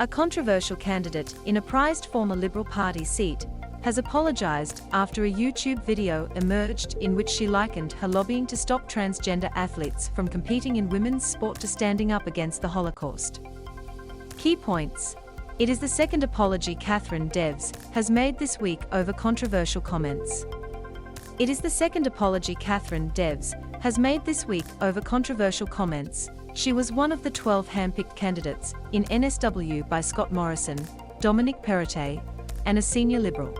A controversial candidate in a prized former Liberal Party seat has apologised after a YouTube video emerged in which she likened her lobbying to stop transgender athletes from competing in women's sport to standing up against the Holocaust. Key points. It is the second apology Katherine Deves has made this week over controversial comments. It is the second apology Katherine Deves has made this week over controversial comments. She was one of the 12 handpicked candidates in NSW by Scott Morrison, Dominic Perrottet, and a senior Liberal.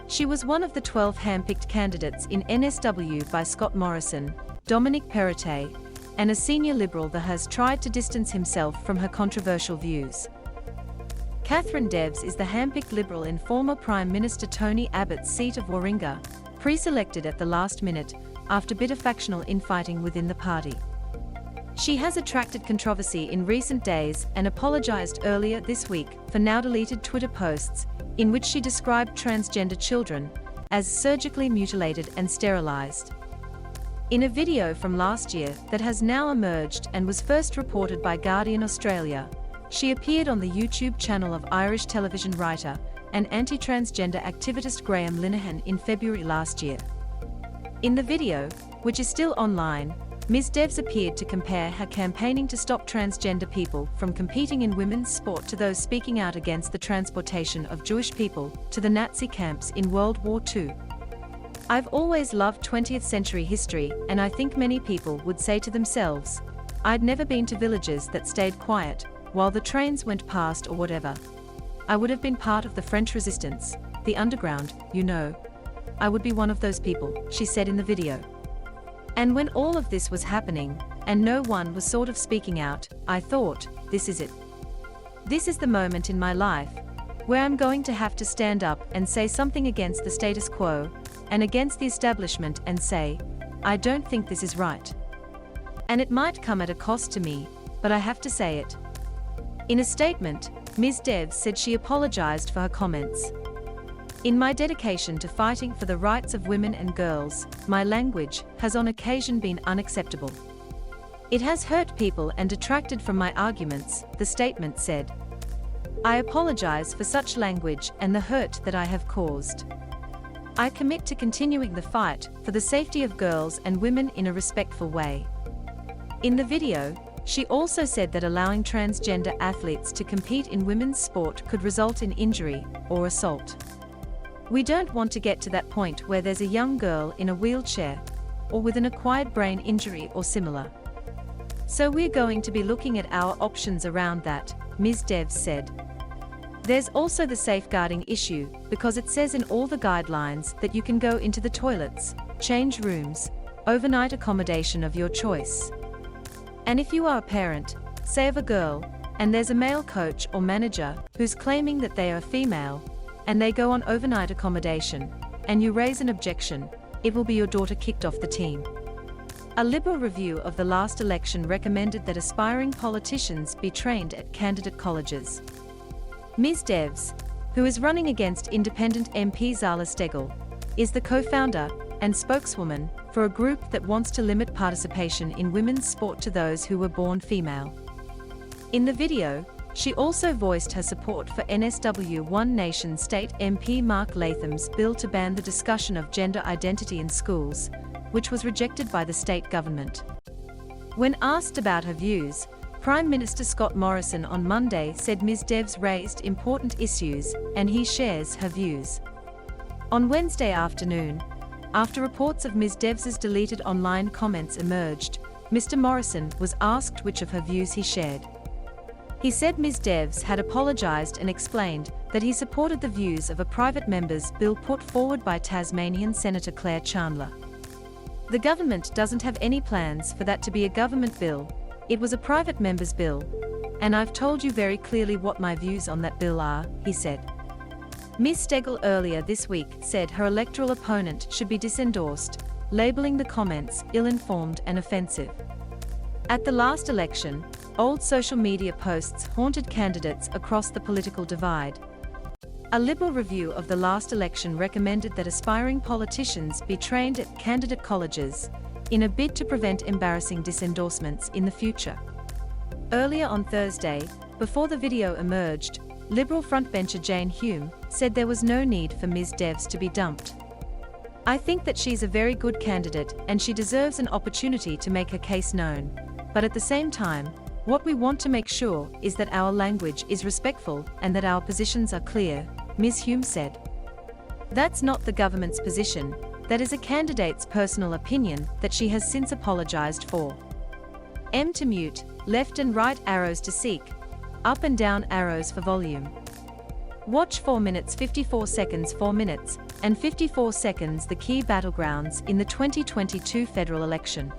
She was one of the 12 handpicked candidates in NSW by Scott Morrison, Dominic Perrottet, and a senior Liberal that has tried to distance himself from her controversial views. Katherine Deves is the handpicked Liberal in former Prime Minister Tony Abbott's seat of Warringah, pre-selected at the last minute after bitter factional infighting within the party. She has attracted controversy in recent days and apologised earlier this week for now-deleted Twitter posts in which she described transgender children as surgically mutilated and sterilised. In a video from last year that has now emerged and was first reported by Guardian Australia, she appeared on the YouTube channel of Irish television writer and anti-transgender activist Graham Linehan in February last year. In the video, which is still online, Ms. Deves appeared to compare her campaigning to stop transgender people from competing in women's sport to those speaking out against the transportation of Jewish people to the Nazi camps in World War II. I've always loved 20th century history, and I think many people would say to themselves, I'd never been to villages that stayed quiet while the trains went past or whatever. I would have been part of the French resistance, the underground, you know. I would be one of those people, she said in the video. And when all of this was happening, and no one was sort of speaking out, I thought, this is it. This is the moment in my life where I'm going to have to stand up and say something against the status quo and against the establishment and say, I don't think this is right. And it might come at a cost to me, but I have to say it. In a statement, Ms. Deves said she apologised for her comments. In my dedication to fighting for the rights of women and girls, my language has on occasion been unacceptable. It has hurt people and detracted from my arguments, the statement said. I apologise for such language and the hurt that I have caused. I commit to continuing the fight for the safety of girls and women in a respectful way. In the video, she also said that allowing transgender athletes to compete in women's sport could result in injury or assault. We don't want to get to that point where there's a young girl in a wheelchair or with an acquired brain injury or similar. So we're going to be looking at our options around that, Ms. Deves said. There's also the safeguarding issue, because it says in all the guidelines that you can go into the toilets, change rooms, overnight accommodation of your choice. And if you are a parent, say of a girl, and there's a male coach or manager who's claiming that they are female, and they go on overnight accommodation, and you raise an objection, it will be your daughter kicked off the team. A Liberal review of the last election recommended that aspiring politicians be trained at candidate colleges. Ms. Deves, who is running against independent MP Zala Steggall, is the co-founder and spokeswoman for a group that wants to limit participation in women's sport to those who were born female. In the video, she also voiced her support for NSW One Nation State MP Mark Latham's bill to ban the discussion of gender identity in schools, which was rejected by the state government. When asked about her views, Prime Minister Scott Morrison on Monday said Ms. Deves raised important issues and he shares her views. On Wednesday afternoon, after reports of Ms. Deves's deleted online comments emerged, Mr. Morrison was asked which of her views he shared. He said Ms. Deves had apologised and explained that he supported the views of a private member's bill put forward by Tasmanian Senator Claire Chandler. The government doesn't have any plans for that to be a government bill. It was a private member's bill, and I've told you very clearly what my views on that bill are, he said. Ms. Steggall earlier this week said her electoral opponent should be disendorsed, labelling the comments ill-informed and offensive. At the last election, old social media posts haunted candidates across the political divide. A Liberal review of the last election recommended that aspiring politicians be trained at candidate colleges, in a bid to prevent embarrassing disendorsements in the future. Earlier on Thursday, Before the video emerged, Liberal frontbencher Jane Hume said there was no need for Ms. Deves to be dumped. I think that she's a very good candidate and she deserves an opportunity to make her case known. But at the same time, what we want to make sure is that our language is respectful and that our positions are clear, Ms. Hume said. That's not the government's position, that is a candidate's personal opinion that she has since apologised for. M to mute, left and right arrows to seek, up and down arrows for volume. Watch 4 minutes 54 seconds 4 minutes, and 54 seconds the key battlegrounds in the 2022 federal election.